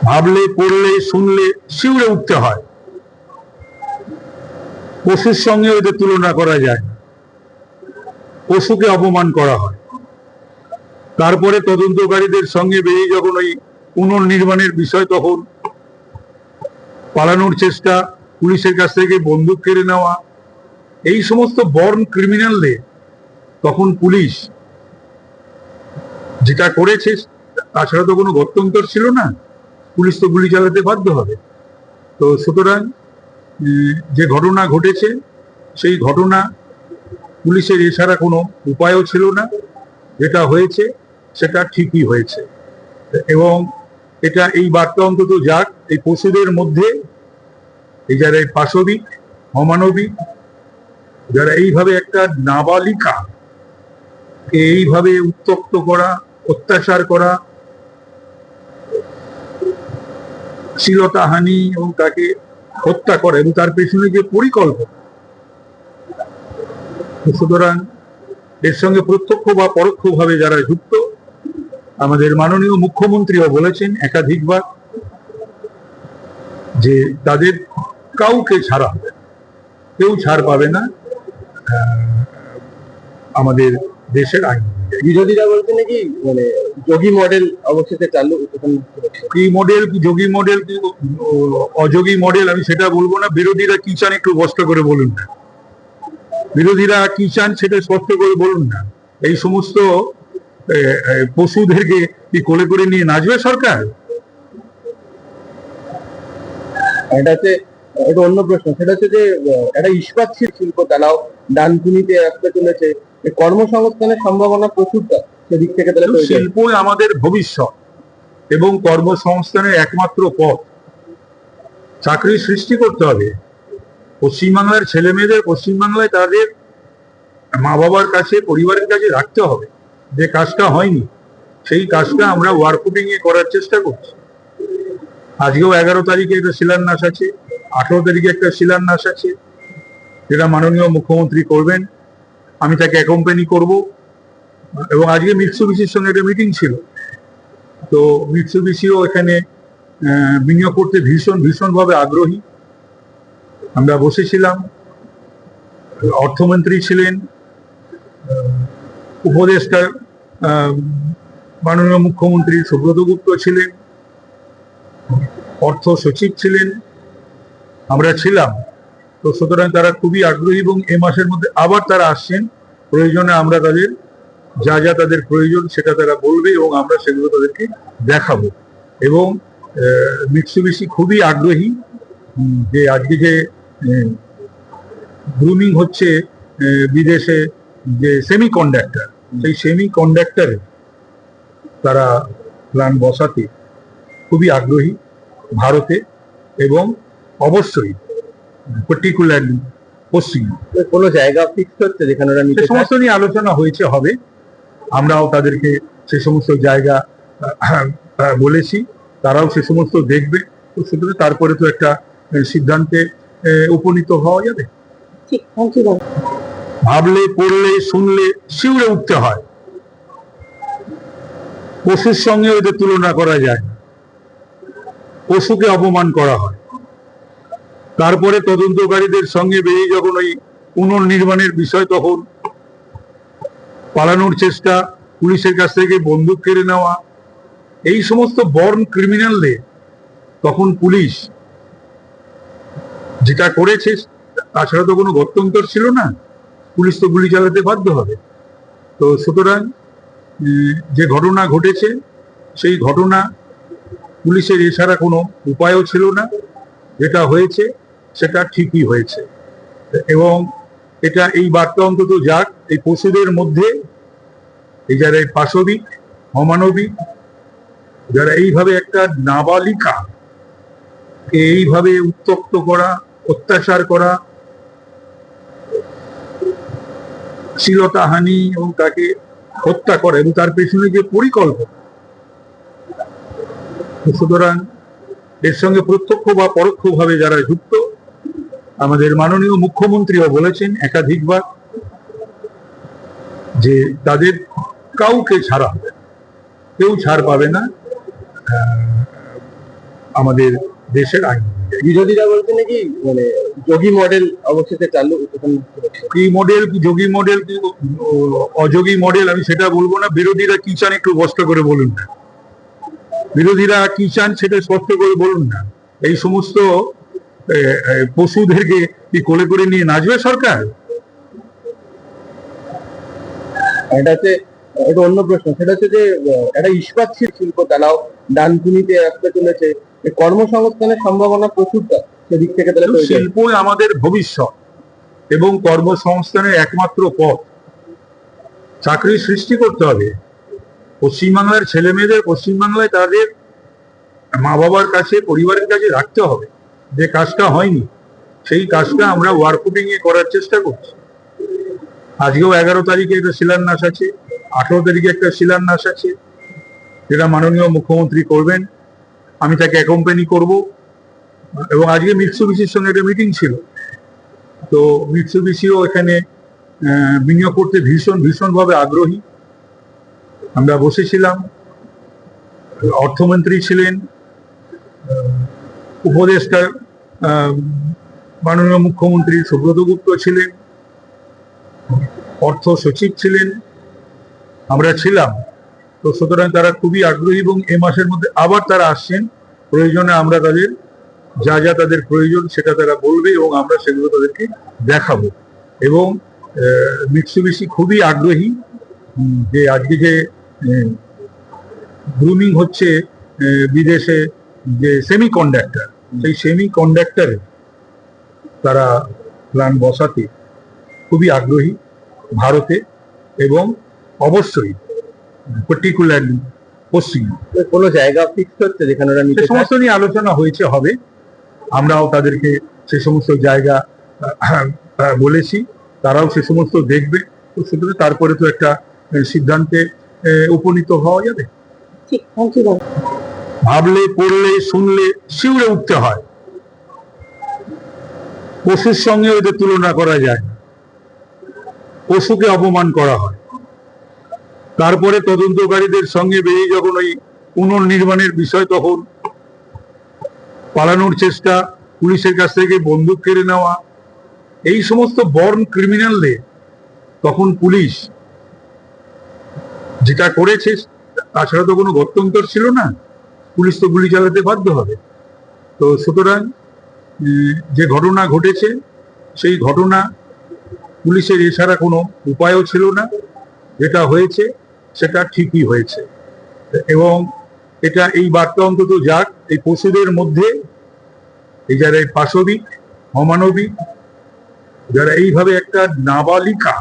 ভাবলে পড়লে শুনলে শিউরে উঠতে হয়। পশুর সঙ্গে ওদের তুলনা করা যায় না, পশুকে অপমান করা হয়। তারপরে তদন্তকারীদের সঙ্গে বেরিয়ে যখন ওই পুনর্নির্মাণের বিষয়, তখন পালানোর চেষ্টা, পুলিশের কাছ থেকে বন্দুক কেড়ে নেওয়া, এই সমস্ত বর্ন ক্রিমিনালদের তখন পুলিশ যেটা করেছে, তাছাড়া তো কোনো গত্যন্তর ছিল না, পুলিশ তো গুলি চালাতে বাধ্য হবে। তো সুতরাং যে ঘটনা ঘটেছে, সেই ঘটনা পুলিশের এছাড়া কোনো উপায়ও ছিল না। যেটা হয়েছে সেটা ঠিকই হয়েছে, এবং এটা এই বার্তা অন্তত যাক এই পশুদের মধ্যে, এই যারা এই পাশবিক অমানবিক, যারা এইভাবে একটা নাবালিকা এইভাবে উত্ত্যক্ত করা, অত্যাচার করা, শ্লীলতাহানি এবং তাকে হত্যা করা, এবং তার পেছনে যে পরিকল্পনা, সুতরাং এর সঙ্গে প্রত্যক্ষ বা পরোক্ষভাবে যারা যুক্ত, আমাদের মাননীয় মুখ্যমন্ত্রীও বলেছেন একাধিকবার যে তাদের কাউকে ছাড়া হবে, কেউ ছাড় পাবে না আমাদের দেশের আইন। বিরোধীরা বলতে নাকি মানে যোগী মডেল অবশেষে চালু, কি মডেল, কি যোগী মডেল, কি অযোগী মডেল, আমি সেটা বলবো না। বিরোধীরা কি চান একটু স্পষ্ট করে বলুন না, বিরোধীরা কি চান সেটা স্পষ্ট করে বলুন না। এই সমস্ত পশুদেরকে কি কোলে করে নিয়ে নাচবে সরকার? এটা হচ্ছে একটা অন্য প্রশ্ন, সেটা হচ্ছে যে একটা ইস্পাত শিল্প তারাও ডানকুনিতে আসতে চলেছে, কর্মসংস্থানের সম্ভাবনা প্রচুরটা, সেদিক থেকে তাহলে শিল্পই আমাদের ভবিষ্যৎ এবং কর্মসংস্থানের একমাত্র পথ। চাকরি সৃষ্টি করতে হবে। পশ্চিমবাংলার ছেলে মেয়েদের পশ্চিমবাংলায় তাদের মা বাবার কাছে, পরিবারের কাছে রাখতে হবে। যে কাজটা হয়নি সেই কাজটা আমরা ওয়ার্কআউটিং এ করার চেষ্টা করছি। আজকেও 11 তারিখে একটা শিলান্যাস আছে, 18 তারিখে একটা শিলান্যাস আছে, যেটা মাননীয় মুখ্যমন্ত্রী করবেন, আমি তাকে অ্যাকম্পানি করব। এবং আজকে মিৎসুবিশির সঙ্গে একটা মিটিং ছিল, তো মিৎসুবিশিও এখানে বিনিয়োগ করতে ভীষণভাবে আগ্রহী। আমরা বসেছিলাম, অর্থমন্ত্রী ছিলেন, উপদেষ্টা মাননীয় মুখ্যমন্ত্রী সুব্রত গুপ্ত ছিলেন, অর্থ সচিব ছিলেন, আমরা ছিলাম। তো সুতরাং তারা খুবই আগ্রহী, এবং এ মাসের মধ্যে আবার তারা আসছেন। প্রয়োজনে আমরা তাদের যা যা তাদের প্রয়োজন সেটা তারা বলবে, এবং আমরা সেগুলো তাদেরকে দেখাবো। এবং মিৎসুবিশি খুবই আগ্রহী যে আজকে যে গ্রুমিং হচ্ছে বিদেশে, যে সেমি কন্ডাক্টর, সেই সেমি কন্ডাক্টরে তারা প্ল্যান বসাতে খুবই আগ্রহী ভারতে, এবং অবশ্যই পার্টিকুলারলি পশ্চিম কোনো জায়গা ফিক্স হচ্ছে যেখানে ওরা সে সমস্ত নিয়ে আলোচনা হয়েছে, হবে। আমরাও তাদেরকে সে সমস্ত জায়গা বলেছি, তারাও সে সমস্ত দেখবে। তো সুতরাং তারপরে তো একটা সিদ্ধান্তে উপনীত হওয়া যাবে। ভাবলে পড়লে শুনলে শিউরে উঠতে হয়। পশুর সঙ্গে ওদের তুলনা করা যায় না, পশুকে অপমান করা হয়। তারপরে তদন্তকারীদের সঙ্গে বেরিয়ে যখন ওই পুনর্নির্মাণের বিষয়, তখন পালানোর চেষ্টা, পুলিশের কাছ থেকে বন্দুক কেড়ে নেওয়া, এই সমস্ত বর্ন ক্রিমিনালদের তখন পুলিশ যেটা করেছে, তাছাড়া তো কোনো গত্যন্তর ছিল না, পুলিশ তো গুলি চালাতে বাধ্য হবে। তো সুতরাং যে ঘটনা ঘটেছে, সেই ঘটনা পুলিশের এছাড়া কোনো উপায়ও ছিল না। যেটা হয়েছে সেটা ঠিকই হয়েছে, এবং এটা এই বার্তা অন্তত যাক এই পশুদের মধ্যে, এই যারা এই পাশবিক অমানবিক, যারা এইভাবে একটা নাবালিকা এইভাবে উত্ত্যক্ত করা, অত্যাচার করা, শ্লীলতাহানি এবং তাকে হত্যা করা, এবং তার পেছনে যে পরিকল্পনা, সুতরাং এর সঙ্গে প্রত্যক্ষ বা পরোক্ষভাবে যারা যুক্ত, আমাদের মাননীয় মুখ্যমন্ত্রীও বলেছেন একাধিকবার যে তাদের কাউকে ছাড়া হবে, কেউ ছাড় পাবে না আমাদের দেশের আইন। বিরোধীরা বলছে নাকি মানে যোগী মডেল অবশেষে চালু কি মডেল কি যোগী মডেল কি অযোগী মডেল আমি সেটা বলবো না। বিরোধীরা কি চান একটু স্পষ্ট করে বলুন না। বিরোধীরা কি চান সেটা স্পষ্ট করে বলুন না। এই সমস্ত পশুদেরকে কি কোলে করে নিয়ে নাচবে সরকার? এটা হচ্ছে একটা অন্য প্রশ্ন, সেটা হচ্ছে যে একটা ইস্পাত শিল্প তারাও ডানকুনিতে আসতে চলেছে, কর্মসংস্থানের সম্ভাবনা প্রচুরটা সেদিক থেকে তাহলে শিল্পই আমাদের ভবিষ্যৎ এবং কর্মসংস্থানের একমাত্র পথ। চাকরি সৃষ্টি করতে হবে। পশ্চিমবাংলার ছেলে মেয়েদের পশ্চিমবাংলায় তাদের মা বাবার কাছে পরিবারের কাছে রাখতে হবে। যে কাজটা হয়নি সেই কাজটা আমরা ওয়ার্কআউটিং এ করার চেষ্টা করছি। আজকেও 11 তারিখে একটা শিলান্যাস আছে, 18 তারিখে একটা শিলান্যাস আছে, যেটা মাননীয় মুখ্যমন্ত্রী করবেন। আমি তাকে অ্যাকম্পানি করব। এবং আজকে মিৎসুবিশির সঙ্গে একটা মিটিং ছিল, তো মিৎসুবিশিও এখানে বিনিয়োগ করতে ভীষণভাবে আগ্রহী। আমরা বসেছিলাম, অর্থমন্ত্রী ছিলেন, উপদেষ্টা মাননীয় মুখ্যমন্ত্রী সুব্রত গুপ্ত ছিলেন, অর্থ সচিব ছিলেন, আমরা ছিলাম। তো সুতরাং তারা খুবই আগ্রহী এবং এ মাসের মধ্যে আবার তারা আসছেন। প্রয়োজনে আমরা তাদের যা যা তাদের প্রয়োজন সেটা তারা বলবে এবং আমরা সেগুলো তাদেরকে দেখাবো। এবং মিৎসুবিশি খুবই আগ্রহী যে আজকে যে গ্রুমিং হচ্ছে বিদেশে, যে সেমি কন্ডাক্টর, সেই সেমি কন্ডাক্টরে তারা প্ল্যান বসাতে খুবই আগ্রহী ভারতে, এবং অবশ্যই পার্টিকুলারলি পশ্চিম কোনো জায়গা ফিক্স হচ্ছে যেখানে ওরা নিতে সমস্ত নিয়ে আলোচনা হয়েছে, হবে। আমরাও তাদেরকে সে সমস্ত জায়গা বলেছি, তারাও সে সমস্ত দেখবে। তো সুতরাং তারপরে তো একটা সিদ্ধান্তে উপনীত হওয়া যাবে। ভাবলে পড়লে শুনলে শিউরে উঠতে হয়। পশুর সঙ্গে ওদের তুলনা করা যায় না। পশুকে অপমান করা হয়। তারপরে তদন্তকারীদের সঙ্গে বেরিয়ে যখন ওই পুনর্নির্মাণের বিষয়, তখন পালানোর চেষ্টা, পুলিশের কাছ থেকে বন্দুক কেড়ে নেওয়া, এই সমস্ত বর্ন ক্রিমিনালদের তখন পুলিশ যেটা করেছে, তাছাড়া তো কোনো গত্যন্তর ছিল না, পুলিশ তো গুলি চালাতে বাধ্য হবে। তো সুতরাং যে ঘটনা ঘটেছে সেই ঘটনা পুলিশের এছাড়া কোনো উপায়ও ছিল না। যেটা হয়েছে সেটা ঠিকই হয়েছে, এবং এটা এই বার্তা অন্তত যাক এই পশুদের মধ্যে, এই যারা পাশবিক অমানবিক, যারা এইভাবে একটা নাবালিকা